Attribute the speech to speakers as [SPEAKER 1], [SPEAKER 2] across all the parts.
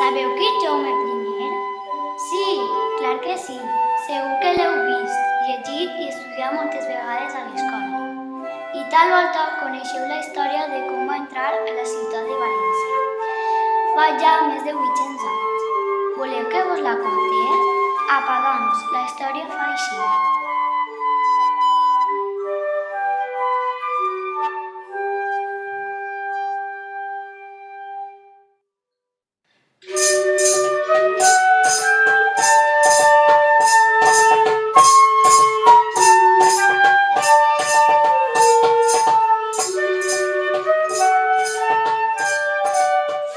[SPEAKER 1] Sabeu qui és Jaume I? Sí, clar que sí. Segur que l'heu vist, llegit i estudiat moltes vegades a l'escola. I tal volta coneixeu la història de com va entrar a la ciutat de València. Fa ja més de 800 anys. Voleu que vos la conte? Apa, doncs, la història fa així.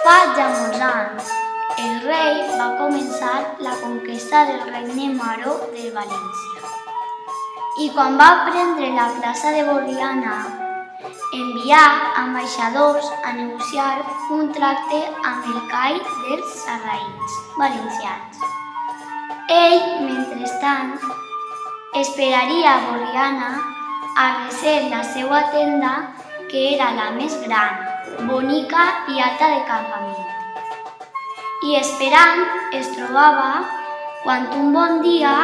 [SPEAKER 1] Fa ja molts anys, el rei va començar la conquesta del regne Maró de València. I quan va prendre la plaça de Borriana, envià ambaixadors a negociar un tracte amb el cai dels sarraïns valencians. Ell, mentrestant, esperaria a Borriana a recer la seva tenda, que era la més gran, bonica i alta de campament. I esperant es trobava quan un bon dia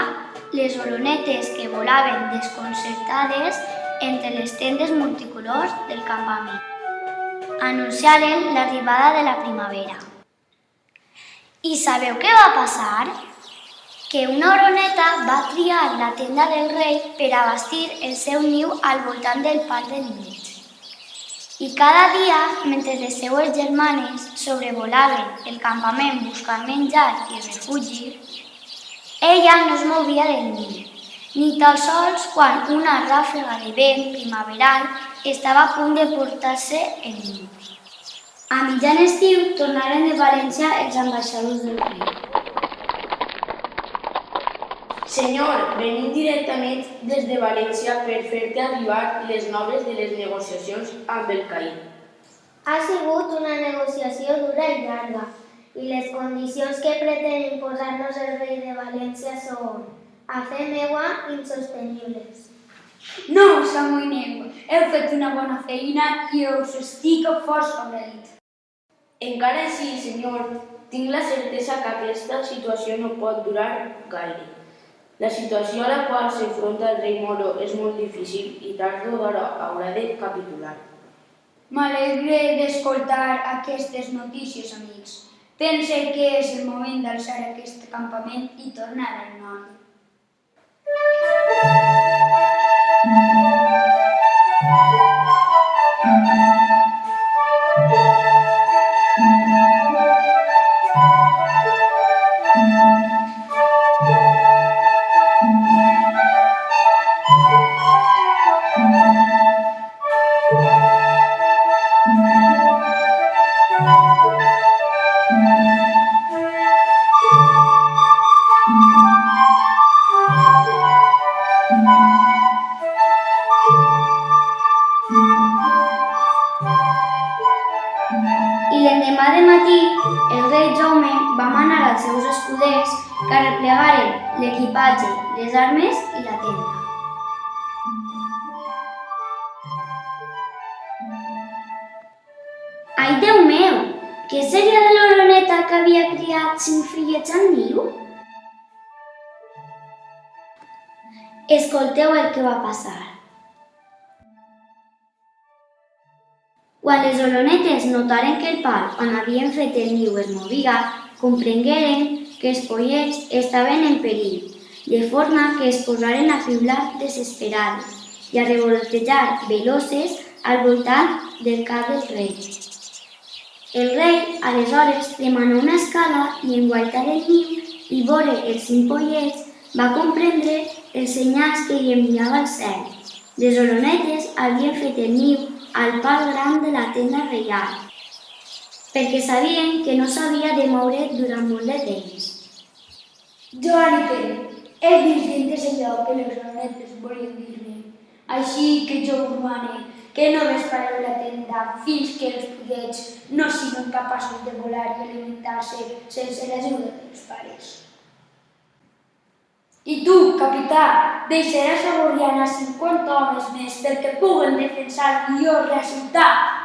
[SPEAKER 1] les oronetes que volaven desconcertades entre les tendes multicolors del campament anunciaren l'arribada de la primavera. I sabeu què va passar? Que una oroneta va triar la tenda del rei per a bastir el seu niu al voltant del parc del mig. I cada dia, mentre les seues germanes sobrevolaven el campament buscant menjar i refugi, ella no es movia del niu, ni tan sols quan una ràfega de vent primaveral estava a punt de portar-se el niu. A mitjan estiu tornaren de València els ambaixadors del rei.
[SPEAKER 2] Senyor, venim directament des de València per fer-te arribar les noves de les negociacions amb el CAI.
[SPEAKER 3] Ha sigut una negociació dura i llarga, i les condicions que pretén imposar-nos el rei de València són, a fe meua, insostenibles.
[SPEAKER 1] No us amoïneu, heu fet una bona feina i us estic força agraït.
[SPEAKER 2] Encara així, senyor, tinc la certesa que aquesta situació no pot durar gaire. La situació a la qual s'enfronta el rei Moro és molt difícil i tard o d'hora haurà de capitular.
[SPEAKER 1] M'alegre d'escoltar aquestes notícies, amics. Pense que és el moment d'alçar aquest campament i tornar al nord. I l'endemà de matí, el rei Jaume va manar als seus escuders que arreplegaren l'equipatge, les armes i la tenda. Ai, Déu meu! Què seria de l'oroneta que havia criat 5 fillets al niu? Escolteu el que va passar. Quan les olonetes notaren que el pal on havien fet el niu es movia, comprengueren que els pollets estaven en perill, de forma que es posaren a piular desesperades i a revolotejar veloces al voltant del cap del rei. El rei, aleshores, demanà una escala i en guaitar el niu i veure els 5 pollets, va comprendre els senyals que li enviava el cel. Les olonetes havien fet el niu al pal gran de la tenda reial, perquè sabien que no s'havia de moure durant molt de temps.
[SPEAKER 4] Jo, Pere, he vist dins allò que les olonetes volien dir-me. Així que jo us mane que no despareu la tenda fins que els pollets no siguin capaços de volar i alimentar-se sense l'ajuda dels pares. I tu, capità, deixaràs a Borriana 50 homes més perquè puguen defensar millor la ciutat.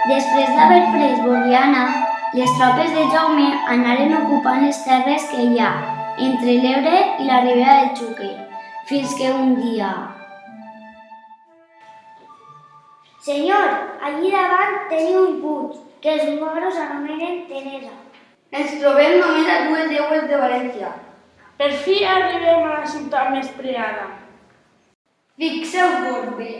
[SPEAKER 1] Després d'haver pres Borriana, les tropes de Jaume anaren ocupant les terres que hi ha entre l'Ebre i la ribera del Xúquer, fins que un dia...
[SPEAKER 3] Senyor, allí davant teniu un puig, que els moros anomenen Tenesa.
[SPEAKER 2] Ens trobem només a 2 llegües de València. Per fi arribem a la ciutat més preada.
[SPEAKER 4] Fixeu-vos bé,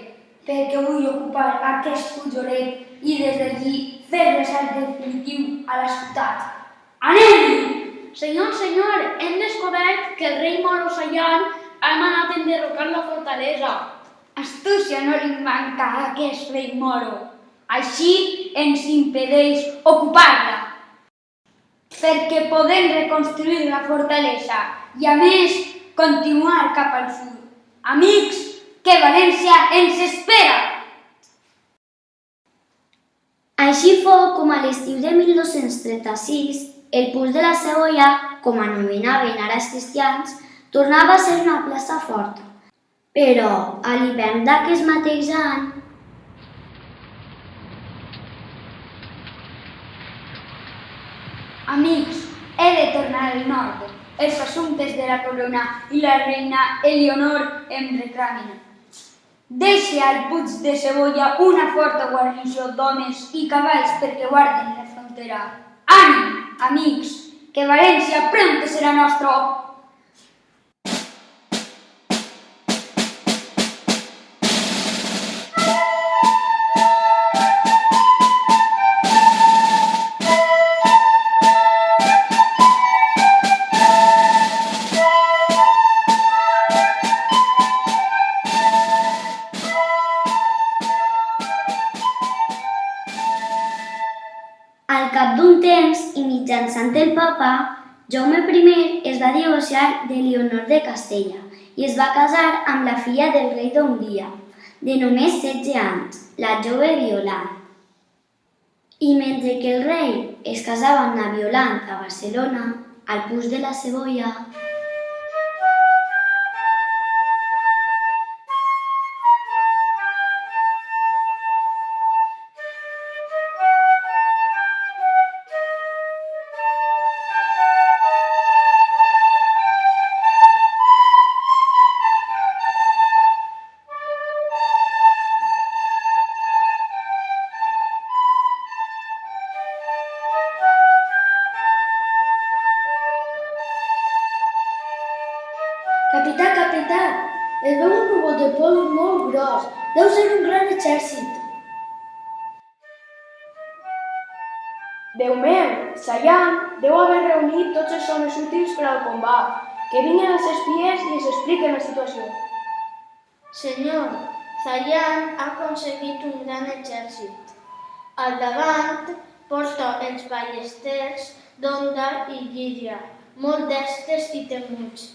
[SPEAKER 4] perquè vull ocupar aquest pujolet i des d'allí fer l'assalt definitiu a la ciutat. Anem!
[SPEAKER 2] Senyor, hem descobert que el rei moro Saian ha manat enderrocar la fortalesa.
[SPEAKER 4] Astúcia no li manca a aquest rei moro. Així ens impedeix ocupar-la. Perquè podem reconstruir la fortalesa i, a més, continuar cap al sud. Amics, que València ens espera!
[SPEAKER 1] Així fou com a l'estiu de 1236, el Puig de la Cebolla, com anomenaven ara els cristians, tornava a ser una plaça forta. Però, a l'hivern d'aquest mateix any,
[SPEAKER 4] Amics, he de tornar al nord. Els assumptes de la corona i la reina Elionor em reclamen. Deixe al Puig de Cebolla una forta guarnició d'homes i cavalls perquè guarden la frontera. Ànim, amics, que València pront serà nostre!
[SPEAKER 1] al cap d'un temps i mitjançant el papa, Jaume I es va divorciar d'Elionor de Castella i es va casar amb la filla del rei d'Hongria, de només 16 anys, la jove Violant. I mentre que el rei es casava amb la Violant a Barcelona, al Puig de la Cebolla,
[SPEAKER 4] Capità, es veu un núvol de pols molt gros. Deu ser un gran exèrcit. Déu meu, Saian deu haver reunit tots els homes útils per al combat. Que vinguin els espies i ens expliquen la situació.
[SPEAKER 3] Senyor, Saian ha aconseguit un gran exèrcit. Al davant porta els ballesters d'Onda i Llíria, molt destres i temuts.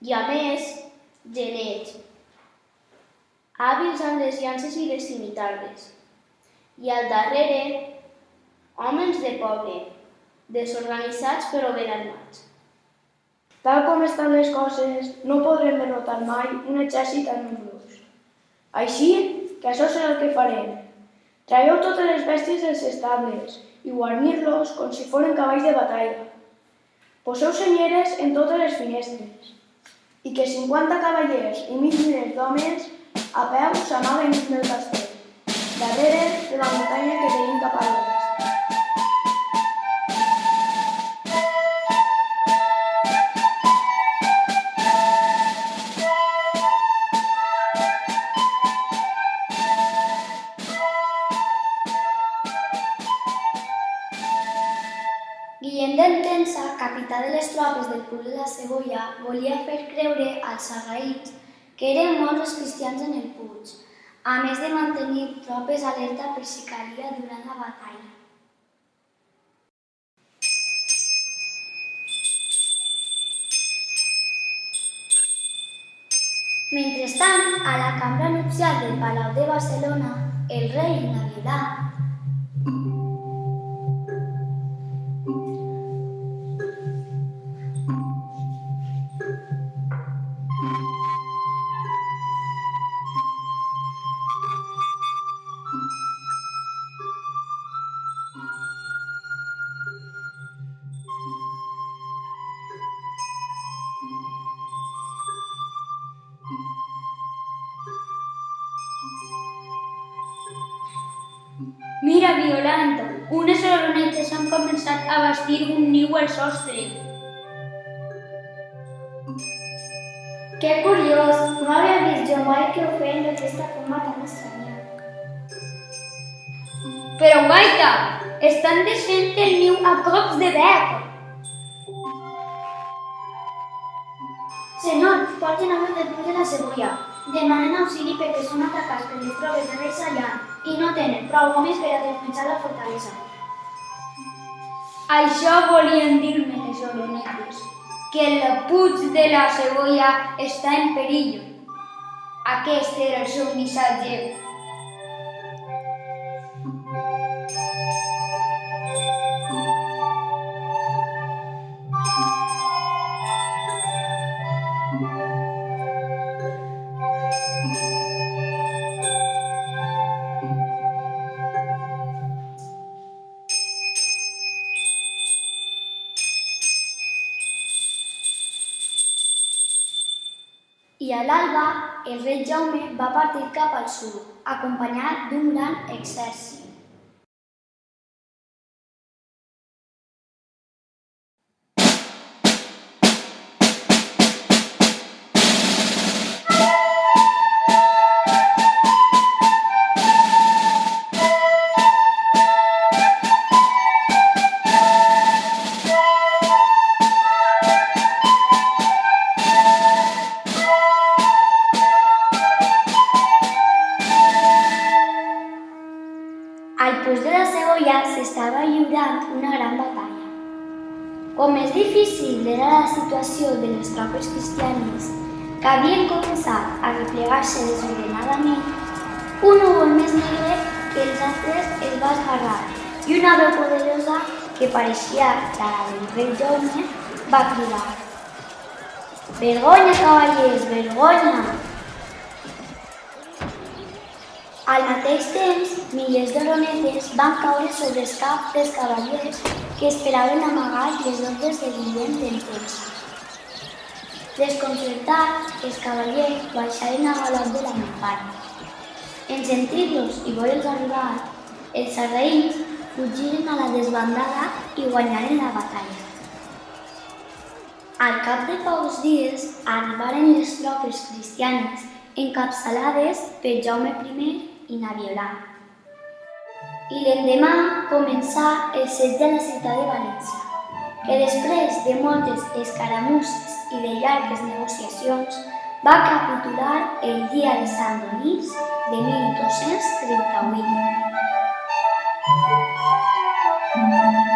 [SPEAKER 3] I a més, genets, hàbils amb les llances i les cimitarres. I al darrere, homes de poble, desorganitzats però ben armats.
[SPEAKER 4] Tal com estan les coses, no podrem derrotar mai un exèrcit tan nombrós. Així que això serà el que farem.
[SPEAKER 5] Traieu totes les bèsties dels estables i guarnir-los com si foren cavalls de batalla. Poseu senyeres en totes les finestres i que 50 cavallers i 1.000 milers d'homes a peu s'amaguen dins del castell, darrere de la muntanya que tenim cap a l'oest.
[SPEAKER 1] Guillem d'Entença, capità de les tropes del cul de la Cebolla, volia fer creure als sarraïns que eren molts els cristians en el Puig, a més de mantenir tropes alerta per si calia durant la batalla. Mentrestant, a la cambra nupcial del Palau de Barcelona, el rei Navidà
[SPEAKER 4] Mira, Violanta, unes oronetes han començat a bastir un niu al sostre.
[SPEAKER 1] Que curiós, no havia vist jo mai que ho feien d'aquesta forma tan estranya.
[SPEAKER 4] Però, guaita, estan desfent el niu a cops de bec.
[SPEAKER 1] Senyor, porten homes del Puig de la Cebolla. Demanen auxili perquè són atacats per les tropes de rei Sallant i no tenen prou homes per a defensar la fortalesa.
[SPEAKER 4] Això volien dir-me les oronetes, que el Puig de la Cebolla està en perill. Aquest era el seu missatge.
[SPEAKER 1] I a l'alba, el rei Jaume va partir cap al sud, acompanyat d'un gran exèrcit. Al Puig de la Cebolla s'estava lliurant una gran batalla. Com més difícil era la situació de les tropes cristianes, que havien començat a replegar-se desordenadament, un núvol més negre que els altres es va esgarrar i una veu poderosa que pareixia la del rei Jaume va cridar: «Vergonya, cavallers, vergonya!» Al mateix temps, milers d'oronetes van caure sobre els caps dels cavallers que esperaven amagar les ordres de Guillem d'Entença. Desconcertats, els cavallers baixaren a galop de la muntanya. En sentir-los i veure'ls arribar, els sarraïns fugiren a la desbandada i guanyaren la batalla. Al cap de pocs dies arribaren les tropes cristianes encapçalades per Jaume I i Naviolant. I l'endemà començà el setge a la ciutat de València, que després de moltes escaramusses i de llargues negociacions va capitular el dia de Sant Donís de 1238.